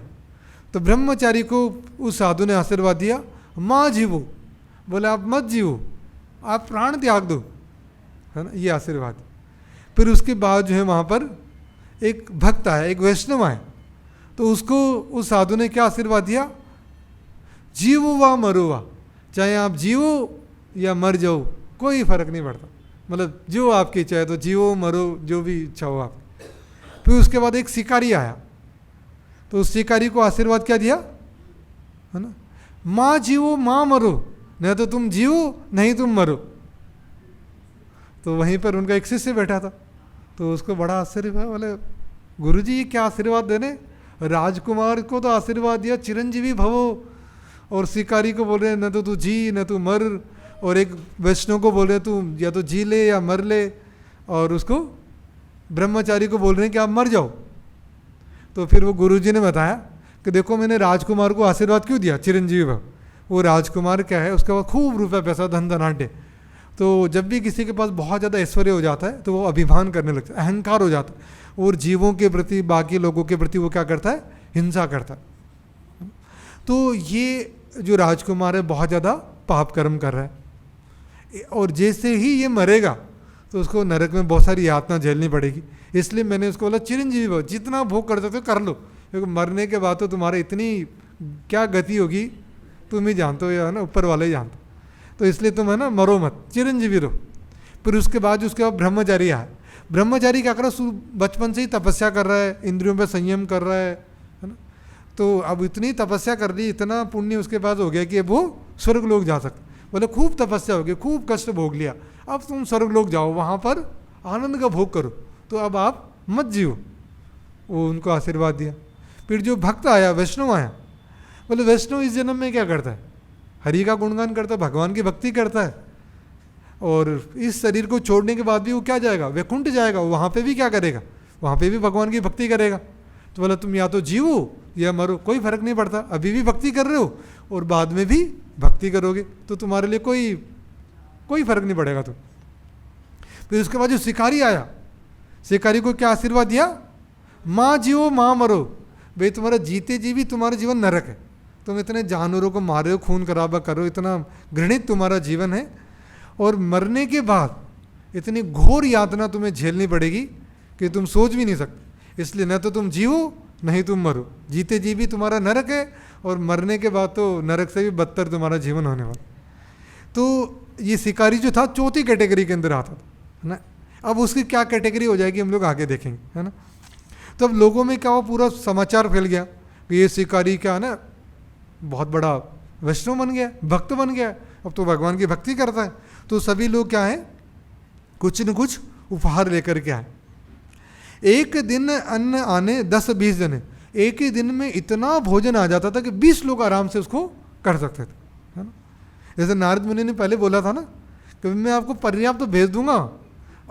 तो ब्रह्मचारी को उस साधु ने आशीर्वाद दिया, माँ जीवो, बोले आप मत जियो, आप प्राण त्याग दो, है ना, ये आशीर्वाद। फिर उसके बाद जो है वहाँ पर एक भक्त आया, एक वैष्णव आया। तो उसको उस साधु ने क्या आशीर्वाद दिया, जीवो वा मरो वा, चाहे आप जियो या मर जाओ कोई फर्क नहीं पड़ता, मतलब जो आपकी इच्छा है तो जियो मरो, जो भी इच्छा हो आप। फिर उसके बाद एक शिकारी आया, तो उस शिकारी को आशीर्वाद क्या दिया, है ना, माँ जियो माँ मरो, नहीं तो तुम जियो नहीं तुम मरो। तो वहीं पर उनका एक शिष्य बैठा था, तो उसको बड़ा आश्चर्य हुआ, बोले गुरुजी ये क्या आशीर्वाद देने, राजकुमार को तो आशीर्वाद दिया चिरंजीवी भवो, और शिकारी को बोल रहे न तो तू जी न तू मर, और एक वैष्णव को बोल रहे तू या तो जी ले या मर ले, और उसको ब्रह्मचारी को बोल रहे हैं कि आप मर जाओ। तो फिर वो गुरुजी ने बताया कि देखो मैंने राजकुमार को आशीर्वाद क्यों दिया चिरंजीवी भव, वो राजकुमार क्या है, उसके बाद खूब रुपया पैसा धन धनाढ्य। तो जब भी किसी के पास बहुत ज़्यादा ऐश्वर्य हो जाता है तो वो अभिमान करने लगता है, अहंकार हो जाता है, और जीवों के प्रति बाकी लोगों के प्रति वो क्या करता है, हिंसा करता है। तो ये जो राजकुमार है बहुत ज़्यादा पाप कर्म कर रहा है, और जैसे ही ये मरेगा तो उसको नरक में बहुत सारी यातना झेलनी पड़ेगी। इसलिए मैंने उसको बोला चिरंजीवी भव, जितना भोग कर सकते हो कर लो, क्योंकि मरने के बाद तो तुम्हारी इतनी क्या गति होगी तुम ही जानते हो, या है ना ऊपर वाले ही जानते, तो इसलिए तुम है ना मरो मत, चिरंजीवी रहो। फिर उसके बाद ब्रह्मचारी आया। ब्रह्मचारी क्या कर रहा है, बचपन से ही तपस्या कर रहा है, इंद्रियों पर संयम कर रहा है ना। तो अब इतनी तपस्या कर ली, इतना पुण्य उसके पास हो गया कि अब वो स्वर्ग लोग जा सकते। बोले खूब तपस्या हो गई, खूब कष्ट भोग लिया, अब तुम स्वर्ग लोग जाओ, वहाँ पर आनंद का भोग करो, तो अब आप मत जियो। वो उनको आशीर्वाद दिया। फिर जो भक्त आया, वैष्णव आया, बोले वैष्णव इस जन्म में क्या करता है, हरि का गुणगान करता है, भगवान की भक्ति करता है, और इस शरीर को छोड़ने के बाद भी वो क्या जाएगा, वैकुंठ जाएगा, वहाँ पे भी क्या करेगा, वहाँ पे भी भगवान की भक्ति करेगा। तो बोला तुम या तो जियो या मरो, कोई फर्क नहीं पड़ता, अभी भी भक्ति कर रहे हो और बाद में भी भक्ति करोगे तो तुम्हारे लिए कोई फर्क नहीं पड़ेगा। तो फिर उसके बाद जो शिकारी आया, शिकारी को क्या आशीर्वाद दिया, माँ जियो माँ मरो। भाई तुम्हारा जीते जी भी तुम्हारा जीवन नरक है, तुम इतने जानवरों को मारे हो, खून खराबा करो, इतना घृणित तुम्हारा जीवन है, और मरने के बाद इतनी घोर यातना तुम्हें झेलनी पड़ेगी कि तुम सोच भी नहीं सकते। इसलिए न तो तुम जियो नहीं तुम मरो, जीते जी भी तुम्हारा नरक है, और मरने के बाद तो नरक से भी बदतर तुम्हारा जीवन होने वाला। तो ये शिकारी जो था चौथी कैटेगरी के अंदर आता था, है ना। अब उसकी क्या कैटेगरी हो जाएगी हम लोग आगे देखेंगे, है ना। तो अब लोगों में क्या हुआ, पूरा समाचार फैल गया कि ये शिकारी क्या है ना बहुत बड़ा वैष्णव बन गया, भक्त बन गया, अब तो भगवान की भक्ति करता है। तो सभी लोग क्या है, कुछ न कुछ उपहार लेकर के आए। एक दिन अन्न आने 10-20 जने, एक ही दिन में इतना भोजन आ जाता था कि 20 लोग आराम से उसको कर सकते थे, है ना। जैसे नारद मुनि ने पहले बोला था ना कि मैं आपको पर्याप्त तो भेज दूंगा,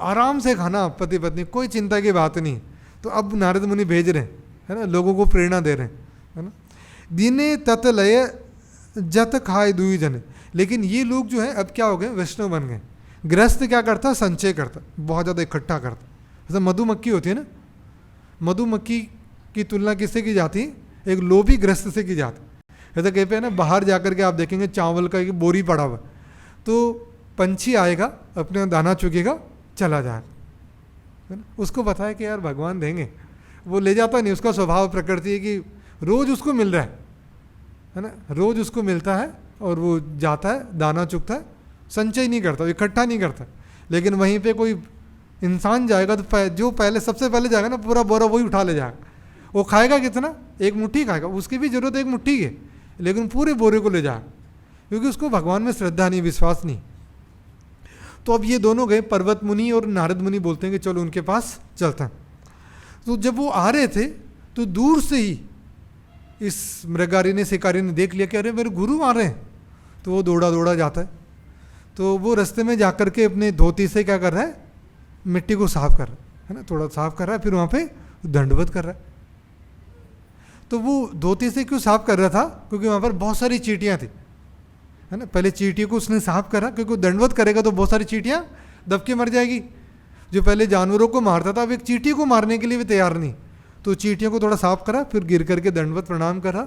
आराम से खाना पति पत्नी, कोई चिंता की बात नहीं। तो अब नारद मुनि भेज रहे हैं, है ना, लोगों को प्रेरणा दे रहे हैं, है ना। दिने तत लय जत खाए दुई जने, लेकिन ये लोग जो है अब क्या हो गए, वैष्णव बन गए। गृहस्थ क्या करता, संचय करता, बहुत ज़्यादा इकट्ठा करता। जैसे मधुमक्खी होती है ना, मधुमक्खी की तुलना किससे की जाती है, एक लोभी गृहस्थ से की जाती है। ऐसा कहते हैं ना, बाहर जाकर के आप देखेंगे चावल का एक बोरी पड़ा हुआ, तो पंछी आएगा अपने दाना चुगेगा चला जाएगा, है ना। उसको पता है कि यार भगवान देंगे, वो ले जाता नहीं, उसका स्वभाव प्रकृति है कि रोज़ उसको मिल रहा है ना, रोज़ उसको मिलता है और वो जाता है दाना चुगता है, संचय नहीं करता, इकट्ठा नहीं करता। लेकिन वहीं पे कोई इंसान जाएगा तो जो पहले सबसे पहले जाएगा ना, पूरा बोरा वही उठा ले जाएगा। वो खाएगा कितना, एक मुट्ठी खाएगा, उसकी भी जरूरत है एक मुट्ठी की, लेकिन पूरे बोरे को ले जाएगा, क्योंकि उसको भगवान में श्रद्धा नहीं, विश्वास नहीं, तो अब ये दोनों गए, पर्वत मुनि और नारद मुनि बोलते हैं कि चलो उनके पास चलता है। तो जब वो आ रहे थे तो दूर से ही इस मृगारी ने, शिकारी ने देख लिया कि अरे मेरे गुरु आ रहे हैं, तो वो दौड़ा दौड़ा जाता है। तो वो रास्ते में जाकर के अपने धोती से क्या कर रहा है, मिट्टी को साफ कर रहा है ना, थोड़ा साफ कर रहा है, फिर वहाँ पे दंडवत कर रहा है। तो वो धोती से क्यों साफ कर रहा था, क्योंकि वहाँ पर बहुत सारी चींटियाँ थी, है ना। पहले चींटी को उसने साफ करा, क्योंकि दंडवत करेगा तो बहुत सारी चींटियाँ दब के मर जाएगी। जो पहले जानवरों को मारता था, अब एक चींटी को मारने के लिए भी तैयार नहीं, तो चींटियों को थोड़ा साफ करा, फिर गिर करके दंडवत प्रणाम करा।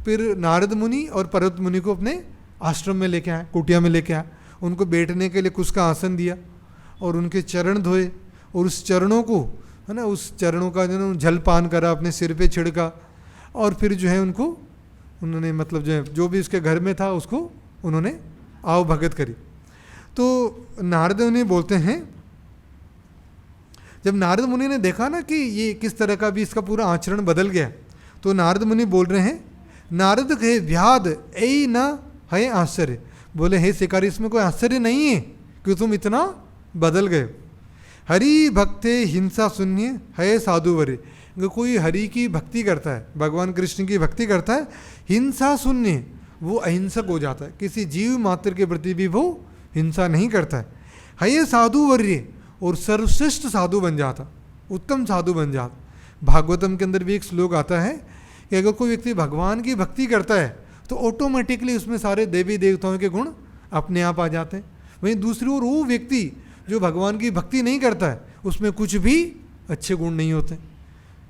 फिर नारद मुनि और पर्वत मुनि को अपने आश्रम में लेके आए, कुटिया में लेके आए, उनको बैठने के लिए कुछ का आसन दिया और उनके चरण धोए, और उस चरणों को, है ना, उस चरणों का जलपान करा, अपने सिर पे छिड़का, और फिर जो है उनको उन्होंने मतलब जो भी उसके घर में था उसको उन्होंने आव भगत करी। तो नारद मुनि बोलते हैं, जब नारद मुनि ने देखा ना कि ये किस तरह का भी इसका पूरा आचरण बदल गया, तो नारद मुनि बोल रहे हैं, नारद कहे व्याध ऐ न है आश्चर्य, बोले हे शिकारी, इसमें कोई आश्चर्य नहीं है कि तुम इतना बदल गए। हरि भक्ते हिंसा शून्य है साधुवरे, कोई हरि की भक्ति करता है, भगवान कृष्ण की भक्ति करता है, हिंसा शून्य, वो अहिंसक हो जाता है, किसी जीव मात्र के प्रति भी वो हिंसा नहीं करता है। है साधुवर्य, और सर्वश्रेष्ठ साधु बन जाता, उत्तम साधु बन जाता। भागवतम के अंदर भी एक श्लोक आता है कि अगर कोई व्यक्ति भगवान की भक्ति करता है तो ऑटोमेटिकली उसमें सारे देवी देवताओं के गुण अपने आप आ जाते हैं। वहीं दूसरी ओर वो व्यक्ति जो भगवान की भक्ति नहीं करता है, उसमें कुछ भी अच्छे गुण नहीं होते।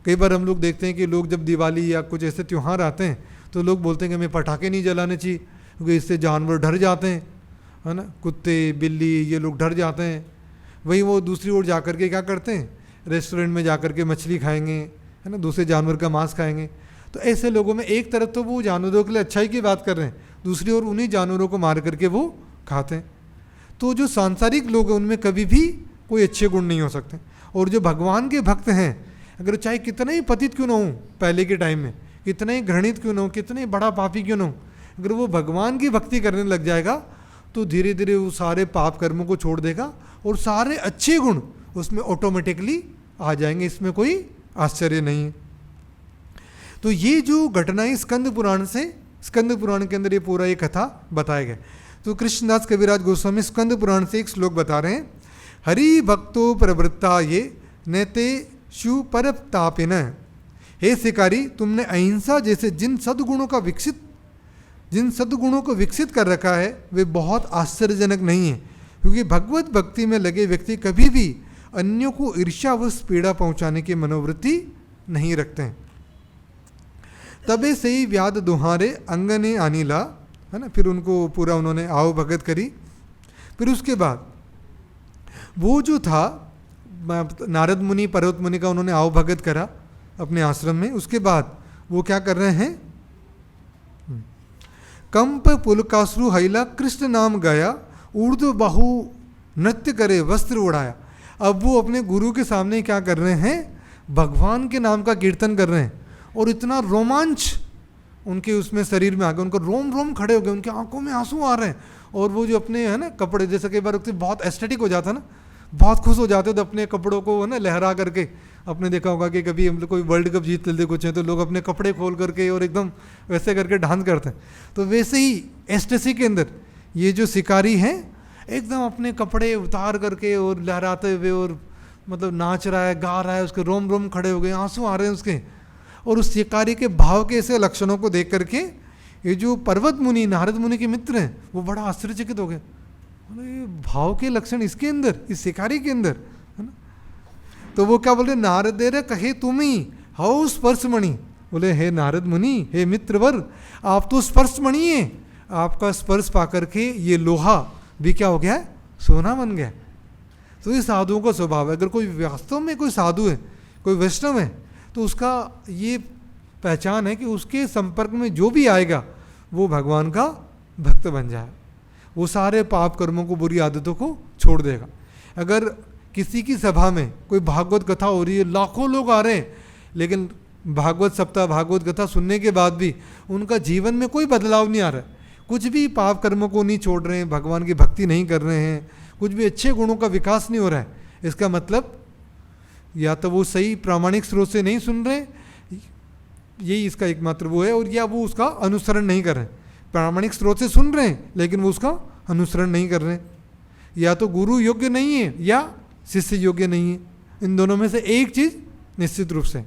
कई बार हम लोग देखते हैं कि लोग जब दिवाली या कुछ ऐसे त्यौहार आते हैं तो लोग बोलते हैं कि हमें पटाखे नहीं जलाने चाहिए, क्योंकि इससे जानवर डर जाते हैं, है ना, कुत्ते बिल्ली ये लोग डर जाते हैं। वहीं वो दूसरी ओर जा कर के क्या करते हैं, रेस्टोरेंट में जा कर के मछली खाएंगे, है ना, दूसरे जानवर का मांस खाएंगे। तो ऐसे लोगों में एक तरफ तो वो जानवरों के लिए अच्छाई की बात कर रहे हैं, दूसरी ओर उन्हीं जानवरों को मार करके वो खाते हैं। तो जो सांसारिक लोग हैं उनमें कभी भी कोई अच्छे गुण नहीं हो सकते। और जो भगवान के भक्त हैं, अगर चाहे कितना ही पतित क्यों ना हो पहले के टाइम में, कितना ही घृणित क्यों ना हो, कितना ही बड़ा पापी क्यों ना हो, अगर वो भगवान की भक्ति करने लग जाएगा तो धीरे धीरे वो सारे पाप कर्मों को छोड़ देगा और सारे अच्छे गुण उसमें ऑटोमेटिकली आ जाएंगे, इसमें कोई आश्चर्य नहीं है। तो ये जो घटनाएं स्कंद पुराण से, स्कंद पुराण के अंदर ये पूरा ये कथा बताया गया। तो कृष्णदास कविराज गोस्वामी स्कंद पुराण से एक श्लोक बता रहे हैं, हरि भक्तो प्रवृत्ता ये नेते शु परतापिन, हे शिकारी, तुमने अहिंसा जैसे जिन सद्गुणों को विकसित कर रखा है वे बहुत आश्चर्यजनक नहीं है, क्योंकि भगवत भक्ति में लगे व्यक्ति कभी भी अन्यों को ईर्ष्यावश पीड़ा पहुंचाने की मनोवृत्ति नहीं रखते हैं। तबे से ही व्याध दुहारे अंगने आनीला, है ना, फिर उनको पूरा उन्होंने आव भगत करी। फिर उसके बाद वो जो था नारद मुनि पर्वत मुनि का उन्होंने आव भगत करा अपने आश्रम में। उसके बाद वो क्या कर रहे हैं, कंप पुलकाश्रु हैला कृष्ण नाम गया, ऊर्ध्व बाहु नृत्य करे वस्त्र उड़ाया। अब वो अपने गुरु के सामने क्या कर रहे हैं, भगवान के नाम का कीर्तन कर रहे हैं, और इतना रोमांच उनके उसमें शरीर में आ गया, उनका रोम रोम खड़े हो गए, उनके आंखों में आंसू आ रहे हैं। और वो जो अपने है ना कपड़े, जैसे कई बार बहुत एस्थेटिक हो जाता है ना, बहुत खुश हो जाते हो तो अपने कपड़ों को है ना लहरा करके, आपने देखा होगा कि कभी हम लोग कोई वर्ल्ड कप जीत लेते कुछ है तो लोग अपने कपड़े खोल करके और एकदम वैसे करके डांस करते हैं। तो वैसे ही एस्टेसी के अंदर ये जो शिकारी हैं एकदम अपने कपड़े उतार करके और लहराते हुए और मतलब नाच रहा है, गा रहा है, उसके रोम रोम खड़े हो गए, आंसू आ रहे हैं उसके। और उस शिकारी के भाव के ऐसे लक्षणों को देख करके ये जो पर्वत मुनि नारद मुनि के मित्र हैं वो बड़ा आश्चर्यचकित हो गए, ये भाव के लक्षण इसके अंदर, इस शिकारी के अंदर, है ना। तो वो क्या बोल रहे, नारदेर कहे तुम ही हाउ स्पर्शमणि, बोले हे नारद मुनि, हे मित्रवर, आप तो स्पर्शमणि हैं, आपका स्पर्श पा करके ये लोहा भी क्या हो गया है, सोना बन गया। तो ये साधुओं का स्वभाव है। अगर कोई वास्तव में कोई साधु है, कोई वैष्णव है, तो उसका ये पहचान है कि उसके संपर्क में जो भी आएगा वो भगवान का भक्त बन जाए, वो सारे पाप कर्मों को, बुरी आदतों को छोड़ देगा। अगर किसी की सभा में कोई भागवत कथा हो रही है, लाखों लोग आ रहे हैं, लेकिन भागवत सप्ताह भागवत कथा सुनने के बाद भी उनका जीवन में कोई बदलाव नहीं आ रहा है, कुछ भी पाप कर्मों को नहीं छोड़ रहे हैं, भगवान की भक्ति नहीं कर रहे हैं, कुछ भी अच्छे गुणों का विकास नहीं हो रहा है, इसका मतलब या तो वो सही प्रामाणिक स्रोत से नहीं सुन रहे, यही इसका एकमात्र वो है, और या वो उसका अनुसरण नहीं कर रहे हैं। प्रामाणिक स्रोत से सुन रहे हैं लेकिन वो उसका अनुसरण नहीं कर रहे हैं, या तो गुरु योग्य नहीं है या शिष्य योग्य नहीं है, इन दोनों में से एक चीज निश्चित रूप से।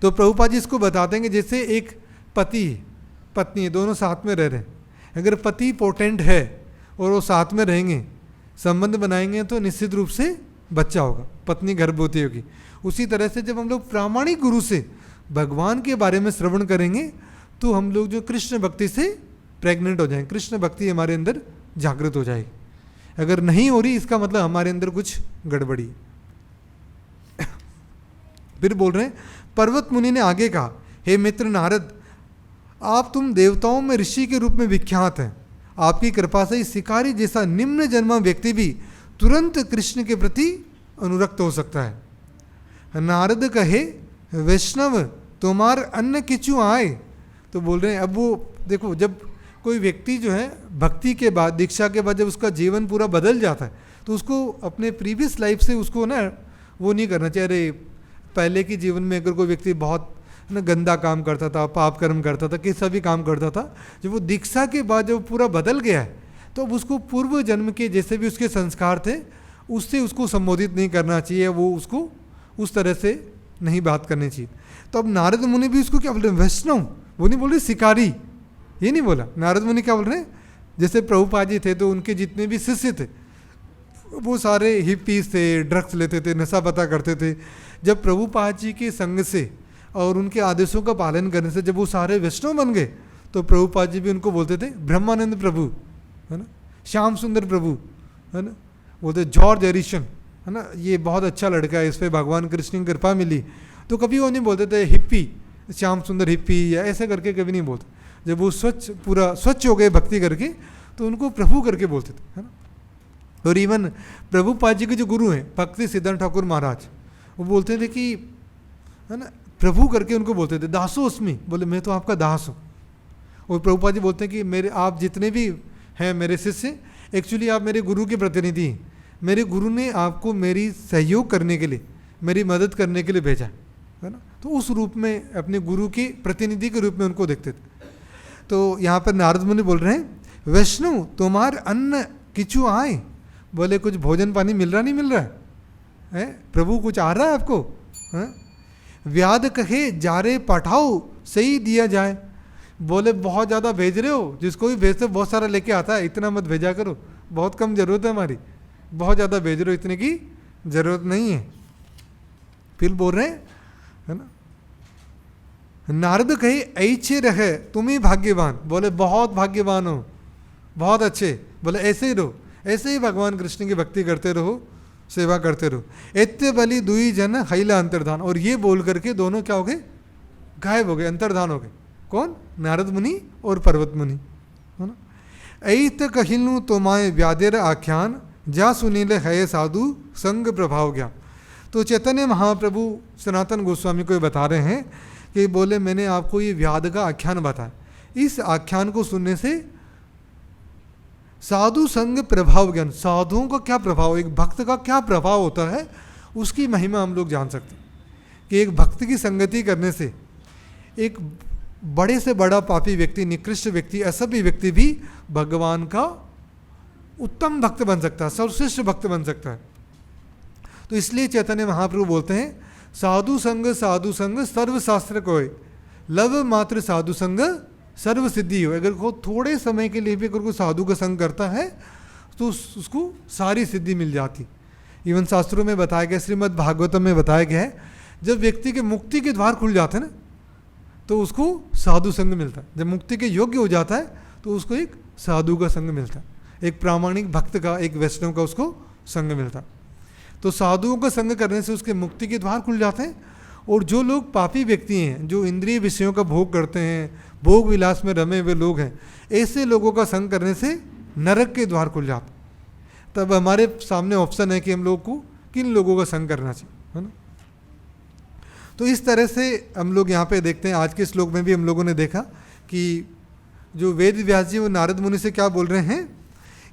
तो प्रभुपाद जी इसको बताते हैं कि जैसे एक पति पत्नी है, दोनों साथ में रह रहे हैं, अगर पति पोटेंट है और वो साथ में रहेंगे, संबंध बनाएंगे, तो निश्चित रूप से बच्चा होगा, पत्नी गर्भवती होगी। उसी तरह से जब हम लोग प्रामाणिक गुरु से भगवान के बारे में श्रवण करेंगे तो हम लोग जो कृष्ण भक्ति से प्रेग्नेंट हो जाएंगे, कृष्ण भक्ति हमारे अंदर जागृत हो जाएगी। अगर नहीं हो रही, इसका मतलब हमारे अंदर कुछ गड़बड़ी। फिर बोल रहे हैं, पर्वत मुनि ने आगे कहा, हे मित्र नारद, आप तुम देवताओं में ऋषि के रूप में विख्यात हैं। आपकी कृपा से शिकारी जैसा निम्न जन्मा व्यक्ति भी तुरंत कृष्ण के प्रति अनुरक्त हो सकता है। नारद कहे, वैष्णव तुम्हार अन्न किचु आए। तो बोल रहे हैं, अब वो देखो, जब कोई व्यक्ति जो है भक्ति के बाद, दीक्षा के बाद जब उसका जीवन पूरा बदल जाता है, तो उसको अपने प्रीवियस लाइफ से उसको ना वो नहीं करना चाहिए। अरे पहले के जीवन में अगर कोई व्यक्ति बहुत ना गंदा काम करता था, पाप कर्म करता था, कैसा भी काम करता था, जब वो दीक्षा के बाद जब पूरा बदल गया है, तो अब उसको पूर्व जन्म के जैसे भी उसके संस्कार थे उससे उसको संबोधित नहीं करना चाहिए, वो उसको उस तरह से नहीं बात करनी चाहिए। तो अब नारद मुनि भी उसको क्या बोल रहे हैं, वैष्णव, वो नहीं बोल रहे शिकारी, ये नहीं बोला। नारद मुनि क्या बोल रहे हैं, जैसे प्रभुपाद जी थे तो उनके जितने भी शिष्य थे वो सारे हिप्पीज थे, ड्रग्स लेते थे, नशा पता करते थे। जब प्रभुपाद जी के संग से और उनके आदेशों का पालन करने से जब वो सारे वैष्णव बन गए, तो प्रभुपाद जी भी उनको बोलते थे ब्रह्मानंद प्रभु, है ना, श्याम सुंदर प्रभु, है ना, बोलते जॉर्ज एरिसन, है ना, ये बहुत अच्छा लड़का है, इस पर भगवान कृष्ण की कृपा मिली। तो कभी वो नहीं बोलते थे हिप्पी, श्याम सुंदर हिप्पी या ऐसे करके कभी नहीं बोलते। जब वो पूरा स्वच्छ हो गए भक्ति करके, तो उनको प्रभु करके बोलते थे, है ना। और इवन प्रभुपाद जी के जो गुरु हैं भक्ति सिद्धार्थ ठाकुर महाराज, वो बोलते थे कि, है ना, प्रभु करके उनको बोलते थे, दासो अस्मि, बोले मैं तो आपका दास हूँ। और प्रभुपाद जी बोलते हैं कि मेरे आप जितने भी हैं मेरे शिष्य, एक्चुअली आप मेरे गुरु के प्रतिनिधि हैं। मेरे गुरु ने आपको मेरी सहयोग करने के लिए, मेरी मदद करने के लिए भेजा है ना। तो उस रूप में अपने गुरु के प्रतिनिधि के रूप में उनको देखते थे। तो यहाँ पर नारद मुनि बोल रहे हैं, वैष्णव तुम्हार अन्न किचु आए, बोले कुछ भोजन पानी मिल रहा नहीं मिल रहा है, प्रभु कुछ आ रहा है आपको, है? व्याध कहे जारे पठाओ, सही दिया जाए, बोले बहुत ज़्यादा भेज रहे हो, जिसको भी भेजते बहुत सारा लेके आता है, इतना मत भेजा करो, बहुत कम जरूरत है हमारी, बहुत ज़्यादा भेज रहे हो, इतने की जरूरत नहीं है। फिर बोल रहे हैं, है ना, नारद कहे ऐसे रहे तुम ही भाग्यवान, बोले बहुत भाग्यवान हो, बहुत अच्छे, बोले ऐसे ही रहो, ऐसे ही भगवान कृष्ण की भक्ति करते रहो, सेवा करते रहो। एत्य बलि दुई जन हैला अंतर्धान, और ये बोल करके दोनों क्या हो गए, गायब हो गए, अंतर्धान हो गए। कौन, नारद मुनि और पर्वत मुनि, है ना। ऐत कहिनु तोमाय व्यादेर आख्यान, जा सुनीले है साधु संग प्रभाव ज्ञान। तो चैतन्य महाप्रभु सनातन गोस्वामी को बता रहे हैं कि बोले मैंने आपको ये व्याद का आख्यान बताया, इस आख्यान को सुनने से साधु संग प्रभाव ज्ञान, साधुओं का क्या प्रभाव, एक भक्त का क्या प्रभाव होता है, उसकी महिमा हम लोग जान सकते हैं। कि एक भक्त की संगति करने से एक बड़े से बड़ा पापी व्यक्ति, निकृष्ट व्यक्ति, असभ्य व्यक्ति भी भगवान का उत्तम भक्त बन सकता है, सर्वश्रेष्ठ भक्त बन सकता है। तो इसलिए चैतन्य महाप्रभु बोलते हैं, साधु संग सर्वशास्त्र कोय, लव मात्र साधु संग सर्व सिद्धि हो। अगर को थोड़े समय के लिए भी अगर कोई साधु का संग करता है तो उसको सारी सिद्धि मिल जाती। इवन शास्त्रों में बताया गया, श्रीमद् भागवतम में बताया गया है, जब व्यक्ति के मुक्ति के द्वार खुल जाते हैं ना, तो उसको साधु संग मिलता है। जब मुक्ति के योग्य हो जाता है तो उसको एक साधु का संग मिलता है, एक प्रामाणिक भक्त का, एक वैष्णव का उसको संग मिलता है। तो साधुओं का संग करने से उसके मुक्ति के द्वार खुल जाते हैं। और जो लोग पापी व्यक्ति हैं, जो इंद्रिय विषयों का भोग करते हैं, भोग विलास में रमे हुए लोग हैं, ऐसे लोगों का संग करने से नरक के द्वार खुल जाते। तब हमारे सामने ऑप्शन है कि हम लोग को किन लोगों का संग करना चाहिए, है ना। तो इस तरह से हम लोग यहाँ पे देखते हैं, आज के श्लोक में भी हम लोगों ने देखा कि जो वेद व्यास जी वो नारद मुनि से क्या बोल रहे हैं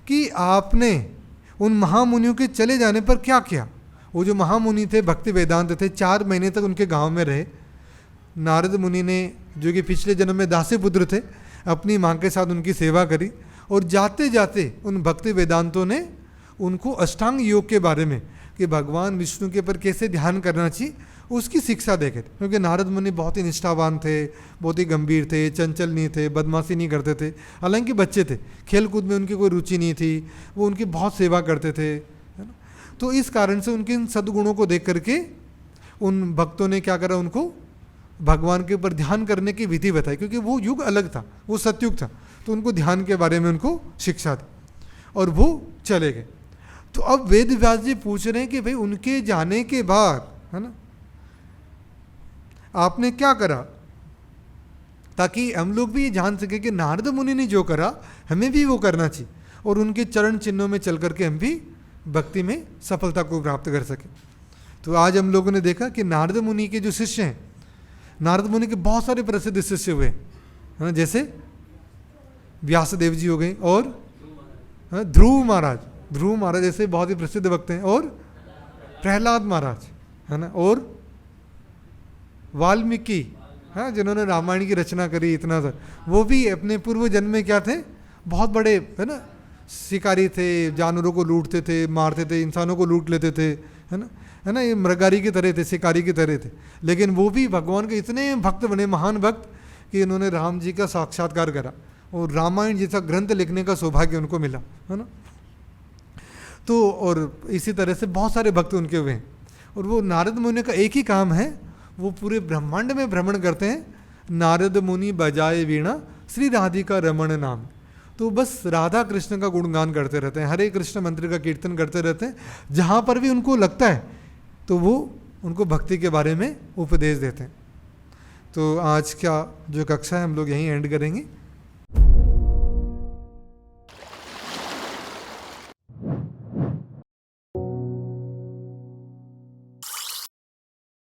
कि आपने उन महामुनियों के चले जाने पर क्या किया। वो जो महामुनि थे, भक्ति वेदांत थे, 4 महीने तक उनके गांव में रहे। नारद मुनि ने, जो कि पिछले जन्म में दासी पुत्र थे, अपनी माँ के साथ उनकी सेवा करी, और जाते जाते उन भक्ति वेदांतों ने उनको अष्टांग योग के बारे में, कि भगवान विष्णु के ऊपर कैसे ध्यान करना चाहिए, उसकी शिक्षा देखे। क्योंकि नारद मुनि बहुत ही निष्ठावान थे, बहुत ही गंभीर थे, चंचल नहीं थे, बदमाशी नहीं करते थे, हालांकि बच्चे थे, खेल कूद में उनकी कोई रुचि नहीं थी, वो उनकी बहुत सेवा करते थे, है ना। तो इस कारण से उनके इन सद्गुणों को देख करके उन भक्तों ने क्या करा, उनको भगवान के ऊपर ध्यान करने की विधि बताई, क्योंकि वो युग अलग था, वो सतयुग था, तो उनको ध्यान के बारे में उनको शिक्षा दी, और वो चले गए। तो अब वेद व्यास जी पूछ रहे हैं कि भाई उनके जाने के बाद, है ना, आपने क्या करा, ताकि हम लोग भी जान सके कि नारद मुनि ने जो करा हमें भी वो करना चाहिए, और उनके चरण चिन्हों में चल करके हम भी भक्ति में सफलता को प्राप्त कर सके। तो आज हम लोगों ने देखा कि नारद मुनि के जो शिष्य हैं, नारद मुनि के बहुत सारे प्रसिद्ध शिष्य हुए, है ना, जैसे व्यासदेव जी हो गए, और ध्रुव महाराज जैसे बहुत ही प्रसिद्ध भक्त हैं, और प्रहलाद महाराज, है ना, और वाल्मीकि, हाँ, जिन्होंने रामायण की रचना करी इतना सा, वो भी अपने पूर्व जन्म में क्या थे, बहुत बड़े, है ना, शिकारी थे, जानवरों को लूटते थे, मारते थे, इंसानों को लूट लेते थे, है ना, ये मृगारी की तरह थे, शिकारी की तरह थे, लेकिन वो भी भगवान के इतने भक्त बने, महान भक्त, कि इन्होंने राम जी का साक्षात्कार करा, और रामायण जैसा ग्रंथ लिखने का सौभाग्य उनको मिला, है ना। तो और इसी तरह से बहुत सारे भक्त उनके हुए हैं। और वो नारद मुनि का एक ही काम है, वो पूरे ब्रह्मांड में भ्रमण करते हैं, नारद मुनि बजाए वीणा श्री राधिका रमण नाम। तो बस राधा कृष्ण का गुणगान करते रहते हैं, हरे कृष्ण मंत्र का कीर्तन करते रहते हैं, जहाँ पर भी उनको लगता है तो वो उनको भक्ति के बारे में उपदेश देते हैं। तो आज का जो कक्षा है हम लोग यहीं एंड करेंगे।